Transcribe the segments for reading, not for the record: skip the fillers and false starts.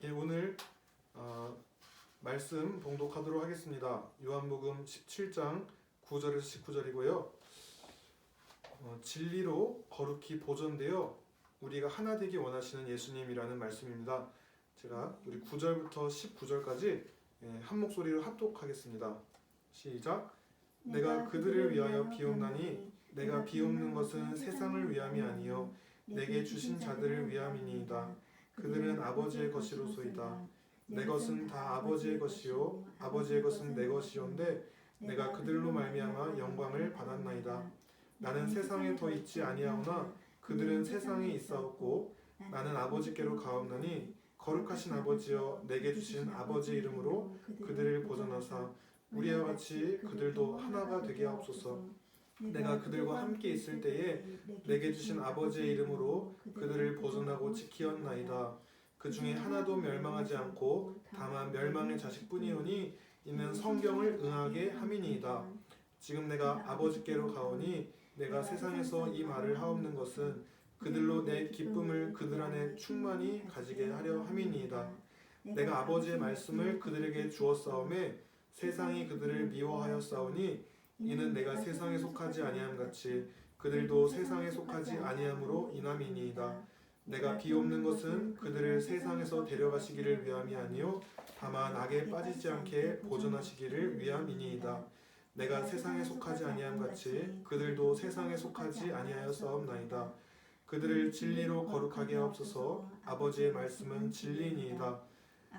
예, 오늘 말씀 봉독하도록 하겠습니다. 요한복음 17장 9절에서 19절이고요. 진리로 거룩히 보존되어 우리가 하나 되기 원하시는 예수님이라는 말씀입니다. 제가 우리 9절부터 19절까지 한 목소리로 합독하겠습니다. 시작. 내가 그들을 위하여 비옵나니 내가 비옵는 것은 세상을 위함이 아니요 내게 주신 자들을 위함이니이다. 그들은 아버지의 것이로소이다. 내 것은 다 아버지의 것이요 아버지의 것은 내 것이온데 내가 그들로 말미암아 영광을 받았나이다. 나는 세상에 더 있지 아니하오나 그들은 세상에 있사옵고 나는 아버지께로 가옵나니 거룩하신 아버지여 내게 주신 아버지의 이름으로 그들을 보존하사 우리와 같이 그들도 하나가 되게 하옵소서. 내가 그들과 함께 있을 때에 내게 주신 아버지의 이름으로 그들을 보존하고 지키었나이다. 그 중에 하나도 멸망하지 않고 다만 멸망의 자식뿐이오니 이는 성경을 응하게 함이니이다. 지금 내가 아버지께로 가오니 내가 세상에서 이 말을 하옵는 것은 그들로 내 기쁨을 그들 안에 충만히 가지게 하려 함이니이다. 내가 아버지의 말씀을 그들에게 주었사오매 세상이 그들을 미워하였사오니 이는 내가 세상에 속하지 아니함 같이 그들도 세상에 속하지 아니함으로 인함이니이다. 내가 비옵는 것은 그들을 세상에서 데려가시기를 위함이 아니요 다만 악에 빠지지 않게 보존하시기를 위함이니이다. 내가 세상에 속하지 아니함 같이 그들도 세상에 속하지 아니하였사옵나이다. 그들을 진리로 거룩하게 하옵소서. 아버지의 말씀은 진리니이다.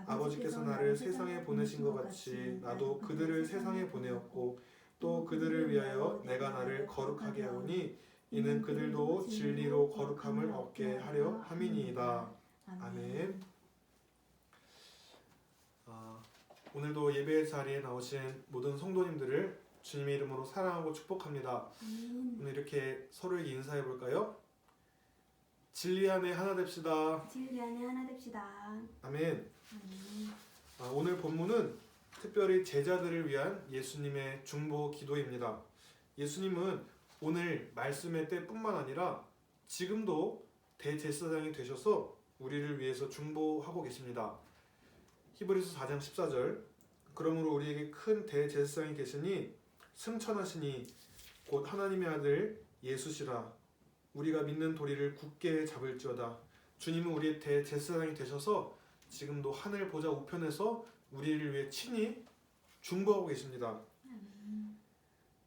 아버지께서 나를 세상에 보내신 것 같이 나도 그들을 세상에 보내었고 또 그들을 위하여 내가 나를 거룩하게 하오니 이는 그들도 진리로 거룩함을 얻게 하려 함이니이다. 아멘. 오늘도 예배 자리에 나오신 모든 성도님들을 주님의 이름으로 사랑하고 축복합니다. 오늘 이렇게 서로에게 인사해 볼까요? 진리 안에 하나 됩시다. 진리 안에 하나 됩시다. 아멘. 오늘 본문은 특별히 제자들을 위한 예수님의 중보 기도입니다. 예수님은 오늘 말씀의 때뿐만 아니라 지금도 대제사장이 되셔서 우리를 위해서 중보하고 계십니다. 히브리서 4장 14절 그러므로 우리에게 큰 대제사장이 계시니 승천하시니 곧 하나님의 아들 예수시라. 우리가 믿는 도리를 굳게 잡을지어다. 주님은 우리의 대제사장이 되셔서 지금도 하늘 보좌 우편에서 우리를 위해 친히 중보하고 계십니다.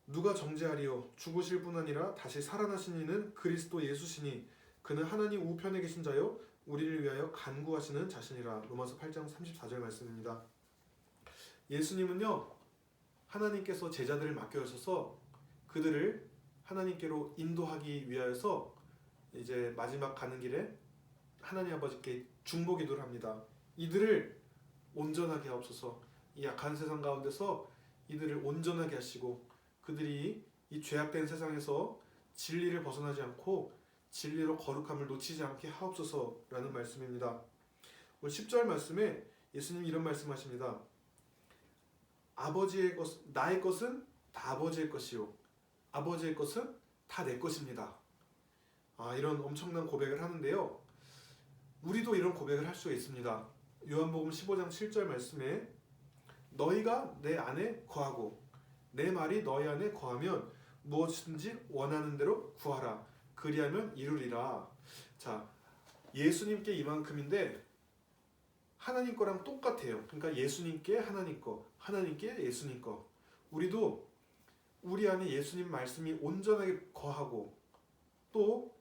누가 정죄하리요? 죽으실 뿐 아니라 다시 살아나신 이는 그리스도 예수시니 그는 하나님 우편에 계신 자요 우리를 위하여 간구하시는 자신이라. 로마서 8장 34절 말씀입니다. 예수님은요 하나님께서 제자들을 맡겨주셔서 그들을 하나님께로 인도하기 위하여서 이제 마지막 가는 길에 하나님 아버지께 중보 기도를 합니다. 이들을 온전하게 하옵소서. 이 약한 세상 가운데서 이들을 온전하게 하시고 그들이 이 죄악된 세상에서 진리를 벗어나지 않고 진리로 거룩함을 놓치지 않게 하옵소서라는 말씀입니다. 오늘 10절 말씀에 예수님이 이런 말씀하십니다. 아버지의 것, 나의 것은 다 아버지의 것이요 아버지의 것은 다 내 것입니다. 이런 엄청난 고백을 하는데요. 우리도 이런 고백을 할 수가 있습니다. 요한복음 15장 7절 말씀에 너희가 내 안에 거하고 내 말이 너희 안에 거하면 무엇이든지 원하는 대로 구하라. 그리하면 이루리라. 자, 예수님께 이만큼인데 하나님 거랑 똑같아요. 그러니까 예수님께 하나님 거, 하나님께 예수님 거. 우리도 우리 안에 예수님 말씀이 온전하게 거하고 또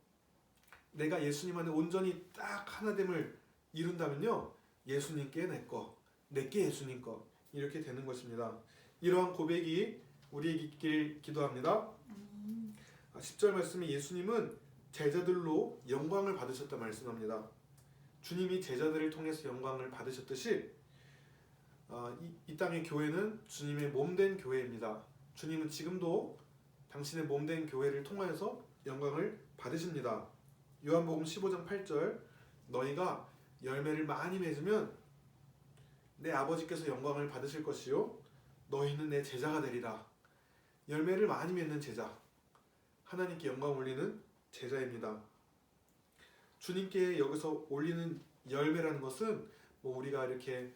내가 예수님 안에 온전히 딱 하나됨을 이룬다면요. 예수님께 내 거, 내게 예수님 거 이렇게 되는 것입니다. 이러한 고백이 우리에게 있길 기도합니다. 10절 말씀에 예수님은 제자들로 영광을 받으셨다 말씀합니다. 주님이 제자들을 통해서 영광을 받으셨듯이 이 땅의 교회는 주님의 몸된 교회입니다. 주님은 지금도 당신의 몸된 교회를 통하여서 영광을 받으십니다. 요한복음 15장 8절 너희가 열매를 많이 맺으면 내 아버지께서 영광을 받으실 것이요 너희는 내 제자가 되리라. 열매를 많이 맺는 제자, 하나님께 영광 올리는 제자입니다. 주님께 여기서 올리는 열매라는 것은 뭐 우리가 이렇게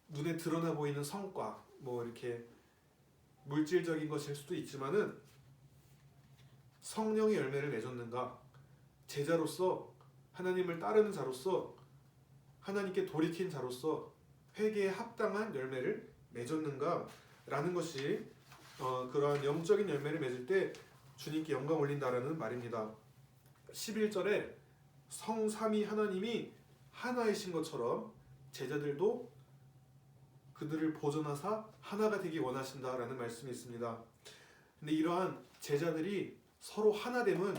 눈에 드러나 보이는 성과, 뭐 이렇게 물질적인 것일 수도 있지만은 성령의 열매를 맺었는가? 제자로서 하나님을 따르는 자로서 하나님께 돌이킨 자로서 회개에 합당한 열매를 맺었는가? 라는 것이 그러한 영적인 열매를 맺을 때 주님께 영광 올린다라는 말입니다. 11절에 성삼위 하나님이 하나이신 것처럼 제자들도 그들을 보존하사 하나가 되기 원하신다라는 말씀이 있습니다. 근데 이러한 제자들이 서로 하나됨은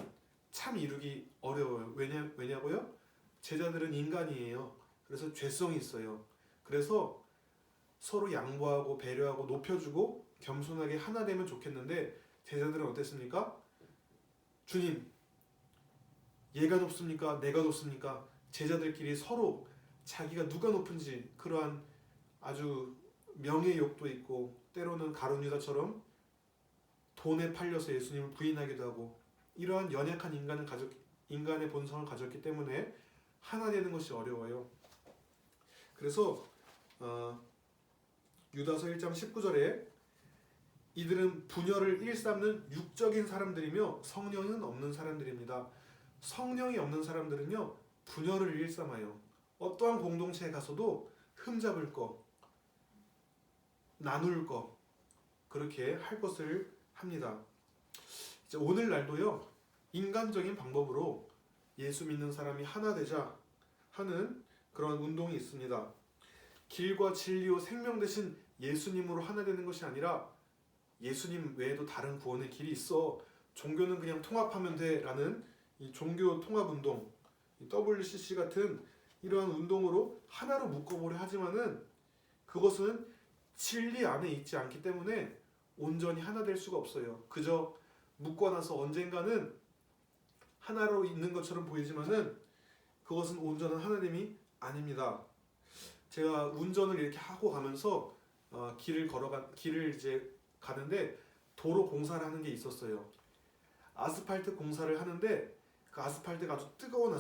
참 이루기 어려워요. 왜냐고요? 제자들은 인간이에요. 그래서 죄성이 있어요. 그래서 서로 양보하고 배려하고 높여주고 겸손하게 하나 되면 좋겠는데 제자들은 어땠습니까? 주님, 얘가 높습니까? 내가 높습니까? 제자들끼리 서로 자기가 누가 높은지 그러한 아주 명예욕도 있고 때로는 가룟 유다처럼 돈에 팔려서 예수님을 부인하기도 하고 이러한 연약한 인간의 본성을 가졌기 때문에 하나 되는 것이 어려워요. 그래서 유다서 1장 19절에 이들은 분열을 일삼는 육적인 사람들이며 성령은 없는 사람들입니다. 성령이 없는 사람들은요 분열을 일삼아요. 어떠한 공동체에 가서도 흠잡을 거, 나눌 거 그렇게 할 것을 합니다. 이제 오늘날도요 인간적인 방법으로 예수 믿는 사람이 하나 되자 하는 그런 운동이 있습니다. 길과 진리요 생명 되신 예수님으로 하나 되는 것이 아니라 예수님 외에도 다른 구원의 길이 있어. 종교는 그냥 통합하면 돼 라는 이 종교 통합 운동, 이 WCC 같은 이러한 운동으로 하나로 묶어보려 하지만은 그것은 진리 안에 있지 않기 때문에 온전히 하나 될 수가 없어요. 그저 묶어놔서 언젠가는 하나로 있는 것처럼 보이지만은 그것은 온전한 하나됨이 아닙니다. 제가 운전을 이렇게 하고 가면서 길을 이제 가는데 도로 공사를 하는 게 있었어요. 아스팔트 공사를 하는데 그 아스팔트가 아주 뜨거운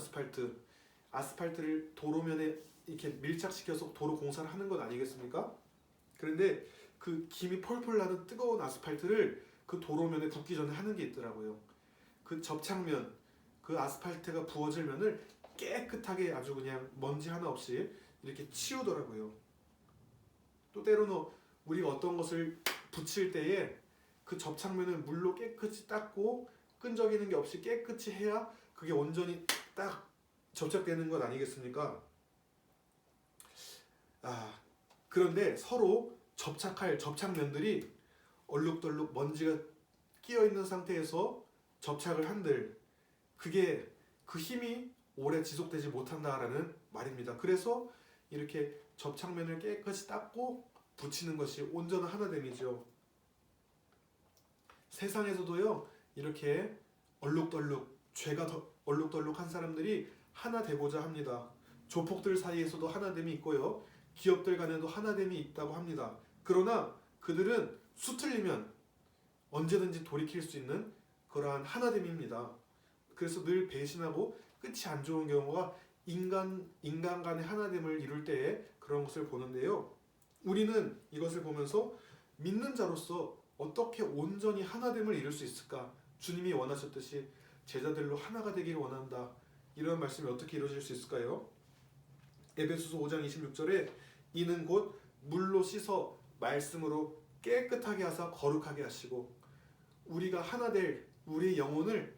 아스팔트를 도로면에 이렇게 밀착시켜서 도로 공사를 하는 건 아니겠습니까? 그런데 그 김이 펄펄 나는 뜨거운 아스팔트를 그 도로면에 붓기 전에 하는 게 있더라고요. 그 접착면, 그 아스팔트가 부어질 면을 깨끗하게 아주 그냥 먼지 하나 없이 이렇게 치우더라고요. 또 때로는 우리가 어떤 것을 붙일 때에 그 접착면을 물로 깨끗이 닦고 끈적이는 게 없이 깨끗이 해야 그게 온전히 딱 접착되는 것 아니겠습니까? 그런데 서로 접착할 접착면들이 얼룩덜룩 먼지가 끼어 있는 상태에서 접착을 한들 그게 그 힘이 오래 지속되지 못한다라는 말입니다. 그래서 이렇게 접착면을 깨끗이 닦고 붙이는 것이 온전한 하나됨이죠. 세상에서도요 이렇게 죄가 얼룩덜룩한 사람들이 하나 되고자 합니다. 조폭들 사이에서도 하나됨이 있고요. 기업들 간에도 하나됨이 있다고 합니다. 그러나 그들은 수틀리면 언제든지 돌이킬 수 있는 그러한 하나됨입니다. 그래서 늘 배신하고 끝이 안 좋은 경우가 인간 간의 하나됨을 이룰 때에 그런 것을 보는데요. 우리는 이것을 보면서 믿는 자로서 어떻게 온전히 하나됨을 이룰 수 있을까? 주님이 원하셨듯이 제자들로 하나가 되기를 원한다. 이런 말씀이 어떻게 이루어질 수 있을까요? 에베소서 5장 26절에 이는 곧 물로 씻어 말씀으로 깨끗하게 하사 거룩하게 하시고 우리가 하나 될 우리의 영혼을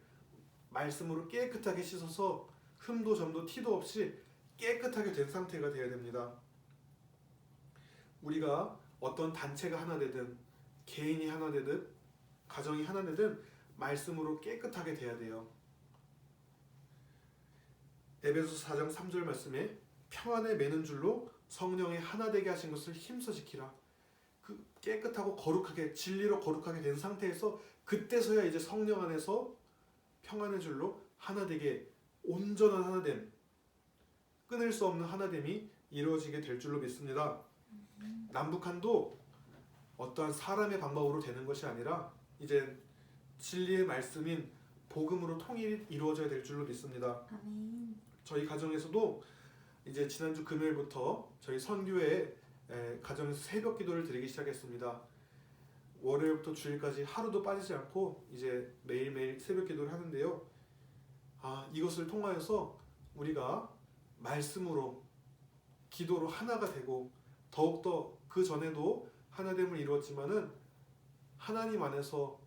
말씀으로 깨끗하게 씻어서 흠도 점도 티도 없이 깨끗하게 된 상태가 되어야 됩니다. 우리가 어떤 단체가 하나 되든 개인이 하나 되든 가정이 하나 되든 말씀으로 깨끗하게 돼야 돼요. 에베소서 4장 3절 말씀에 평안에 매는 줄로 성령의 하나 되게 하신 것을 힘써 지키라. 그 깨끗하고 거룩하게 진리로 거룩하게 된 상태에서 그때서야 이제 성령 안에서 평안의 줄로 하나 되게 온전한 하나됨, 끊을 수 없는 하나됨이 이루어지게 될 줄로 믿습니다. 남북한도 어떠한 사람의 방법으로 되는 것이 아니라 이제 진리의 말씀인 복음으로 통일이 이루어져야 될 줄로 믿습니다. 아멘. 저희 가정에서도 이제 지난주 금요일부터 저희 선교회 가정에서 새벽 기도를 드리기 시작했습니다. 월요일부터 주일까지 하루도 빠지지 않고 이제 매일매일 새벽 기도를 하는데요. 이것을 통하여서 우리가 말씀으로 기도로 하나가 되고 더욱더 그 전에도 하나됨을 이루었지만은 하나님 안에서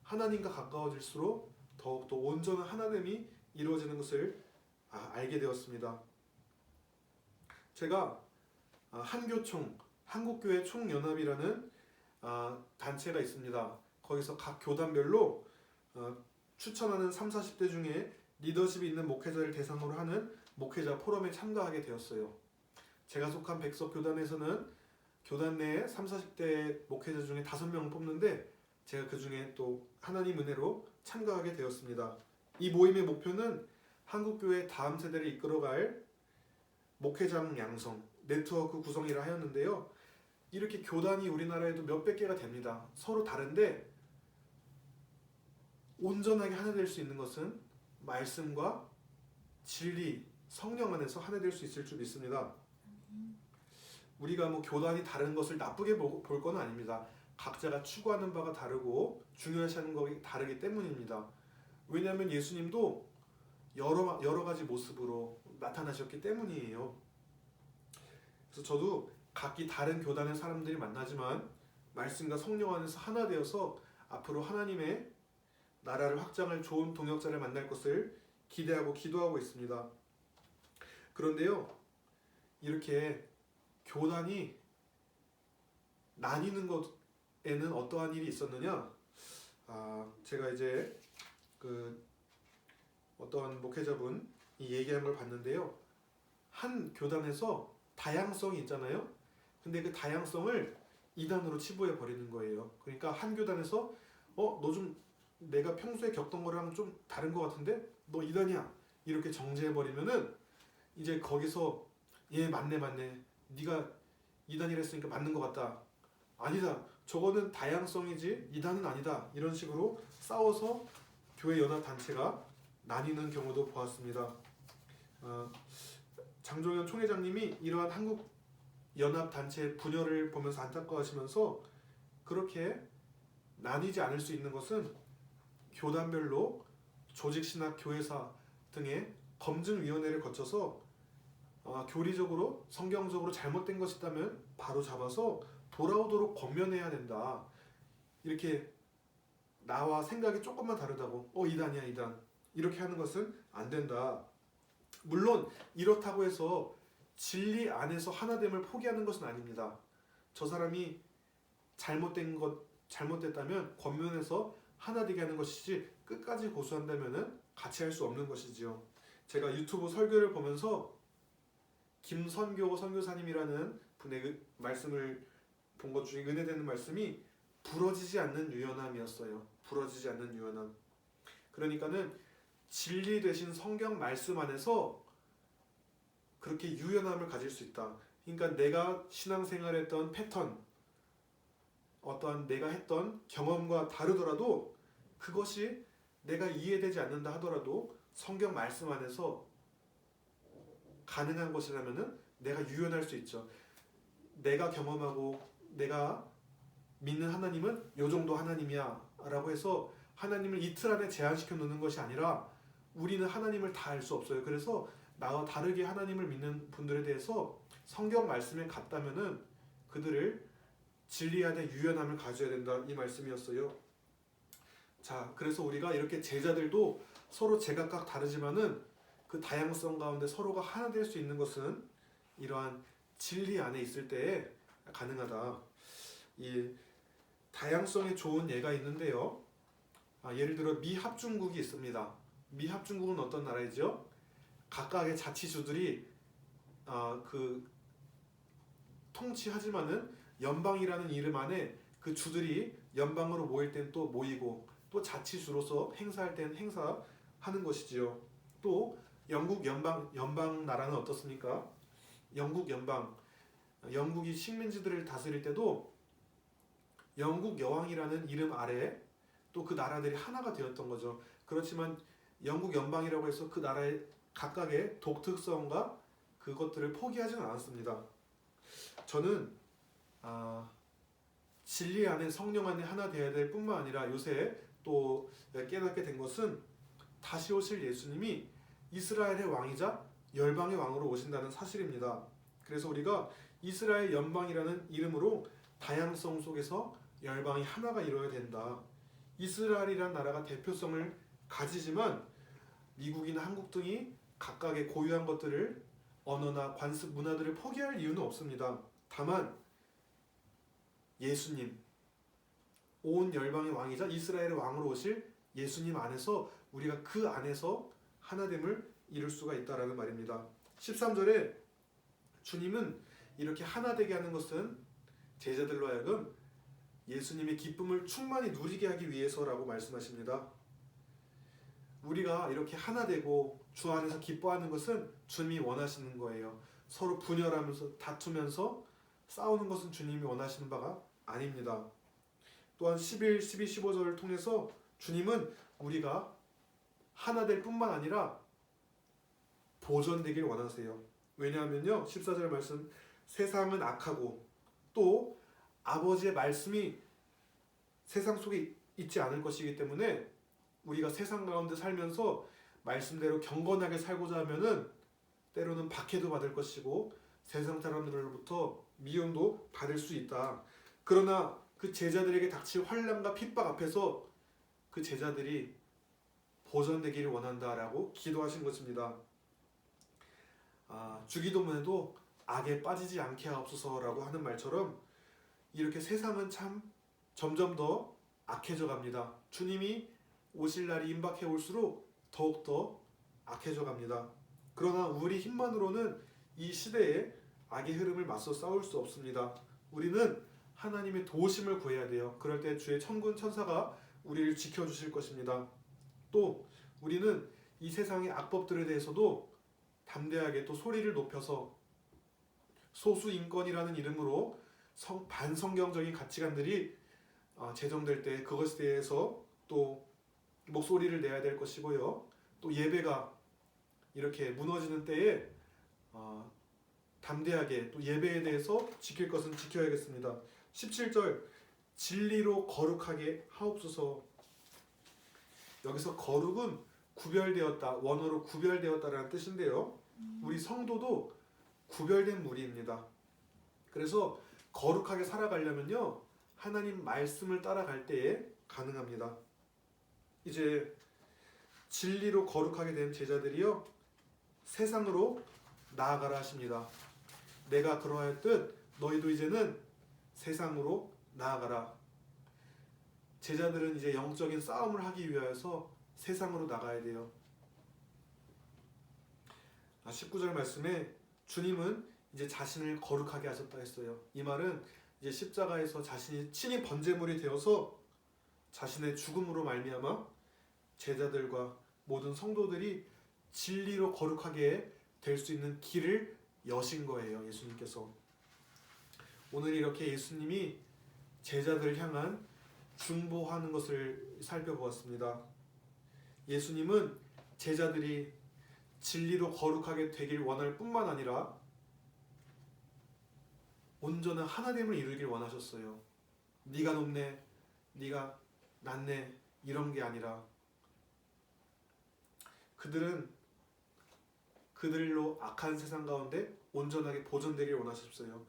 하나님과 가까워질수록 더욱더 온전한 하나됨이 이루어지는 것을 알게 되었습니다. 제가 한교총 한국교회 총연합이라는 단체가 있습니다. 거기서 각 교단별로 추천하는 30, 40대 중에 리더십이 있는 목회자를 대상으로 하는 목회자 포럼에 참가하게 되었어요. 제가 속한 백석 교단에서는 교단 내에 30, 40대 목회자 중에 5명을 뽑는데 제가 그 중에 또 하나님 은혜로 참가하게 되었습니다. 이 모임의 목표는 한국교회 다음 세대를 이끌어갈 목회장 양성, 네트워크 구성이라 하였는데요. 이렇게 교단이 우리나라에도 몇백 개가 됩니다. 서로 다른데 온전하게 하나 될 수 있는 것은 말씀과 진리, 성령 안에서 하나 될 수 있을 줄 믿습니다. 우리가 교단이 다른 것을 나쁘게 볼 건 아닙니다. 각자가 추구하는 바가 다르고 중요시하는 것이 다르기 때문입니다. 왜냐하면 예수님도 여러 가지 모습으로 나타나셨기 때문이에요. 그래서 저도 각기 다른 교단의 사람들이 만나지만 말씀과 성령 안에서 하나 되어서 앞으로 하나님의 나라를 확장할 좋은 동역자를 만날 것을 기대하고 기도하고 있습니다. 그런데요, 이렇게 교단이 나뉘는 것에는 어떠한 일이 있었느냐? 제가 이제 어떤 목회자분이 얘기한 걸 봤는데요. 한 교단에서 다양성이 있잖아요. 근데 그 다양성을 이단으로 치부해 버리는 거예요. 그러니까 한 교단에서 너 좀 내가 평소에 겪던 거랑 좀 다른 것 같은데 너 이단이야 이렇게 정죄해 버리면은 이제 거기서 맞네 네가 이단이랬으니까 맞는 것 같다, 아니다 저거는 다양성이지 이단은 아니다, 이런 식으로 싸워서 교회 연합 단체가 나뉘는 경우도 보았습니다. 장종현 총회장님이 이러한 한국 연합 단체 분열을 보면서 안타까워하시면서 그렇게 나뉘지 않을 수 있는 것은 교단별로 조직신학 교회사 등의 검증위원회를 거쳐서 교리적으로 성경적으로 잘못된 것이 있다면 바로 잡아서 돌아오도록 권면해야 된다. 이렇게 나와 생각이 조금만 다르다고 이단이야 이단 이렇게 하는 것은 안 된다. 물론 이렇다고 해서 진리 안에서 하나됨을 포기하는 것은 아닙니다. 저 사람이 잘못됐다면 권면해서 하나 되게 하는 것이지 끝까지 고수한다면 같이 할 수 없는 것이지요. 제가 유튜브 설교를 보면서 김선교 선교사님이라는 분의 말씀을 본 것 중에 은혜되는 말씀이 부러지지 않는 유연함이었어요. 부러지지 않는 유연함. 그러니까는 진리 되신 성경 말씀 안에서 그렇게 유연함을 가질 수 있다. 그러니까 내가 신앙생활했던 패턴, 어떠한 내가 했던 경험과 다르더라도 그것이 내가 이해되지 않는다 하더라도 성경 말씀 안에서 가능한 것이라면은 내가 유연할 수 있죠. 내가 경험하고 내가 믿는 하나님은 요 정도 하나님이야 라고 해서 하나님을 이틀 안에 제한시켜 놓는 것이 아니라 우리는 하나님을 다 알 수 없어요. 그래서 나와 다르게 하나님을 믿는 분들에 대해서 성경 말씀에 같다면은 그들을 진리안에 유연함을 가져야 된다, 이 말씀이었어요. 자, 그래서 우리가 이렇게 제자들도 서로 제각각 다르지만은 그 다양성 가운데 서로가 하나 될 수 있는 것은 이러한 진리 안에 있을 때에 가능하다. 이 다양성에 좋은 예가 있는데요. 예를 들어 미합중국이 있습니다. 미합중국은 어떤 나라이죠? 각각의 자치주들이 통치하지만은 연방이라는 이름 안에 그 주들이 연방으로 모일 땐 또 모이고 또 자치주로서 행사할 땐 행사하는 것이지요. 또 영국 연방 나라는 어떻습니까? 영국이 식민지들을 다스릴 때도 영국 여왕이라는 이름 아래 또 그 나라들이 하나가 되었던 거죠. 그렇지만 영국 연방이라고 해서 그 나라의 각각의 독특성과 그것들을 포기하지는 않았습니다. 저는 진리 안에 성령 안에 하나 되어야 될 뿐만 아니라 요새 또 깨닫게 된 것은 다시 오실 예수님이 이스라엘의 왕이자 열방의 왕으로 오신다는 사실입니다. 그래서 우리가 이스라엘 연방이라는 이름으로 다양성 속에서 열방이 하나가 이루어야 된다. 이스라엘이란 나라가 대표성을 가지지만 미국이나 한국 등이 각각의 고유한 것들을 언어나 관습 문화들을 포기할 이유는 없습니다. 다만 예수님, 온 열방의 왕이자 이스라엘의 왕으로 오실 예수님 안에서 우리가 그 안에서 하나됨을 이룰 수가 있다라는 말입니다. 13절에 주님은 이렇게 하나 되게 하는 것은 제자들로 하여금 예수님의 기쁨을 충만히 누리게 하기 위해서라고 말씀하십니다. 우리가 이렇게 하나 되고 주 안에서 기뻐하는 것은 주님이 원하시는 거예요. 서로 분열하면서 다투면서 싸우는 것은 주님이 원하시는 바가 아닙니다. 또한 11, 12, 15절을 통해서 주님은 우리가 하나 될 뿐만 아니라 보존되길 원하세요. 왜냐하면요 14절 말씀, 세상은 악하고 또 아버지의 말씀이 세상 속에 있지 않을 것이기 때문에 우리가 세상 가운데 살면서 말씀대로 경건하게 살고자 하면은 때로는 박해도 받을 것이고 세상 사람들로부터 미움도 받을 수 있다. 그러나 그 제자들에게 닥칠 환난과 핍박 앞에서 그 제자들이 보존되기를 원한다라고 기도하신 것입니다. 주기도문에도 악에 빠지지 않게 하옵소서라고 하는 말처럼 이렇게 세상은 참 점점 더 악해져 갑니다. 주님이 오실 날이 임박해 올수록 더욱더 악해져 갑니다. 그러나 우리 힘만으로는 이 시대에 악의 흐름을 맞서 싸울 수 없습니다. 우리는 하나님의 도우심을 구해야 돼요. 그럴 때 주의 천군 천사가 우리를 지켜주실 것입니다. 또 우리는 이 세상의 악법들에 대해서도 담대하게 또 소리를 높여서 소수인권이라는 이름으로 반성경적인 가치관들이 제정될 때 그것에 대해서 또 목소리를 내야 될 것이고요. 또 예배가 이렇게 무너지는 때에 담대하게 또 예배에 대해서 지킬 것은 지켜야겠습니다. 17절 진리로 거룩하게 하옵소서. 여기서 거룩은 구별되었다, 원어로 구별되었다라는 뜻인데요. 우리 성도도 구별된 무리입니다. 그래서 거룩하게 살아가려면요 하나님 말씀을 따라갈 때에 가능합니다. 이제 진리로 거룩하게 된 제자들이요 세상으로 나아가라 하십니다. 내가 그러하였듯 너희도 이제는 세상으로 나아가라. 제자들은 이제 영적인 싸움을 하기 위하여서 세상으로 나가야 돼요. 19절 말씀에 주님은 이제 자신을 거룩하게 하셨다 했어요. 이 말은 이제 십자가에서 자신이 친히 번제물이 되어서 자신의 죽음으로 말미암아 제자들과 모든 성도들이 진리로 거룩하게 될 수 있는 길을 여신 거예요. 예수님께서. 오늘 이렇게 예수님이 제자들을 향한 중보하는 것을 살펴보았습니다. 예수님은 제자들이 진리로 거룩하게 되길 원할 뿐만 아니라 온전한 하나됨을 이루길 원하셨어요. 네가 높네, 네가 낮네 이런 게 아니라 그들로 악한 세상 가운데 온전하게 보존되길 원하셨어요.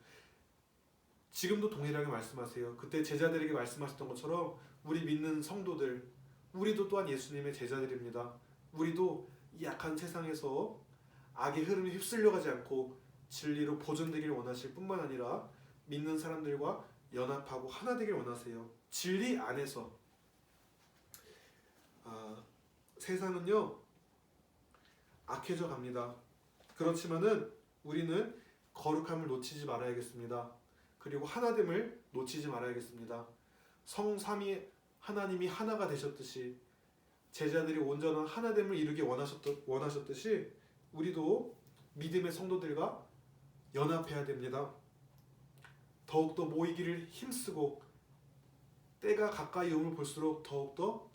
지금도 동일하게 말씀하세요. 그때 제자들에게 말씀하셨던 것처럼 우리 믿는 성도들, 우리도 또한 예수님의 제자들입니다. 우리도 이 악한 세상에서 악의 흐름에 휩쓸려가지 않고 진리로 보존되길 원하실 뿐만 아니라 믿는 사람들과 연합하고 하나 되길 원하세요. 진리 안에서. 세상은요 악해져 갑니다. 그렇지만은 우리는 거룩함을 놓치지 말아야겠습니다. 그리고 하나됨을 놓치지 말아야겠습니다. 성삼위 하나님이 하나가 되셨듯이 제자들이 온전한 하나됨을 이루기 원하셨듯이 우리도 믿음의 성도들과 연합해야 됩니다. 더욱더 모이기를 힘쓰고 때가 가까이 오면 볼수록 더욱더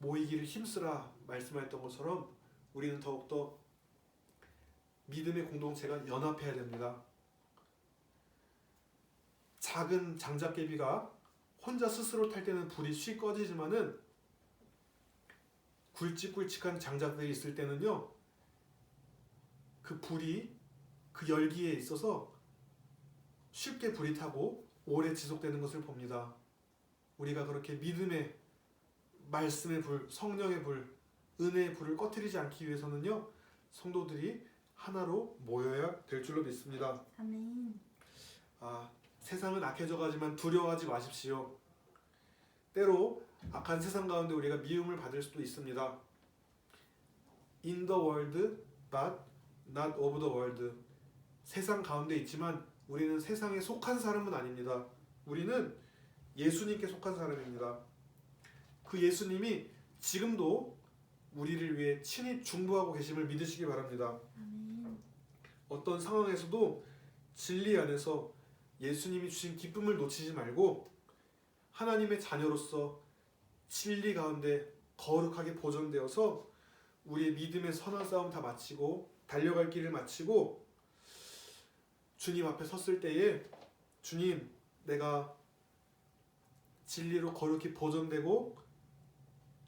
모이기를 힘쓰라 말씀하셨던 것처럼 우리는 더욱더 믿음의 공동체가 연합해야 됩니다. 작은 장작개비가 혼자 스스로 탈 때는 불이 쉽 꺼지지만은 굵직굵직한 장작들이 있을 때는요, 그 불이 그 열기에 있어서 쉽게 불이 타고 오래 지속되는 것을 봅니다. 우리가 그렇게 믿음의 말씀의 불, 성령의 불, 은혜의 불을 꺼뜨리지 않기 위해서는요, 성도들이 하나로 모여야 될 줄로 믿습니다. 아멘. 세상은 악해져 가지만 두려워하지 마십시오. 때로 악한 세상 가운데 우리가 미움을 받을 수도 있습니다. In the world, but not of the world. 세상 가운데 있지만 우리는 세상에 속한 사람은 아닙니다. 우리는 예수님께 속한 사람입니다. 그 예수님이 지금도 우리를 위해 친히 중보하고 계심을 믿으시기 바랍니다. 아멘. 어떤 상황에서도 진리 안에서 예수님이 주신 기쁨을 놓치지 말고 하나님의 자녀로서 진리 가운데 거룩하게 보존되어서 우리의 믿음의 선한 싸움 다 마치고 달려갈 길을 마치고 주님 앞에 섰을 때에 주님, 내가 진리로 거룩히 보존되고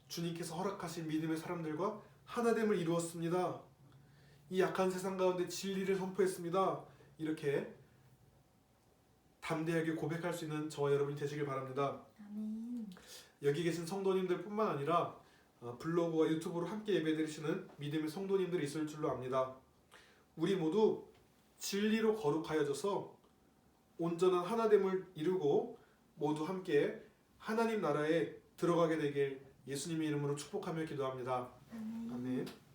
주님께서 허락하신 믿음의 사람들과 하나됨을 이루었습니다. 이 약한 세상 가운데 진리를 선포했습니다. 이렇게 담대하게 고백할 수 있는 저와 여러분이 되시길 바랍니다. 아멘. 여기 계신 성도님들 뿐만 아니라 블로그와 유튜브로 함께 예배드리시는 믿음의 성도님들이 있을 줄로 압니다. 우리 모두 진리로 거룩하여져서 온전한 하나됨을 이루고 모두 함께 하나님 나라에 들어가게 되길 예수님의 이름으로 축복하며 기도합니다. 아멘. 아멘.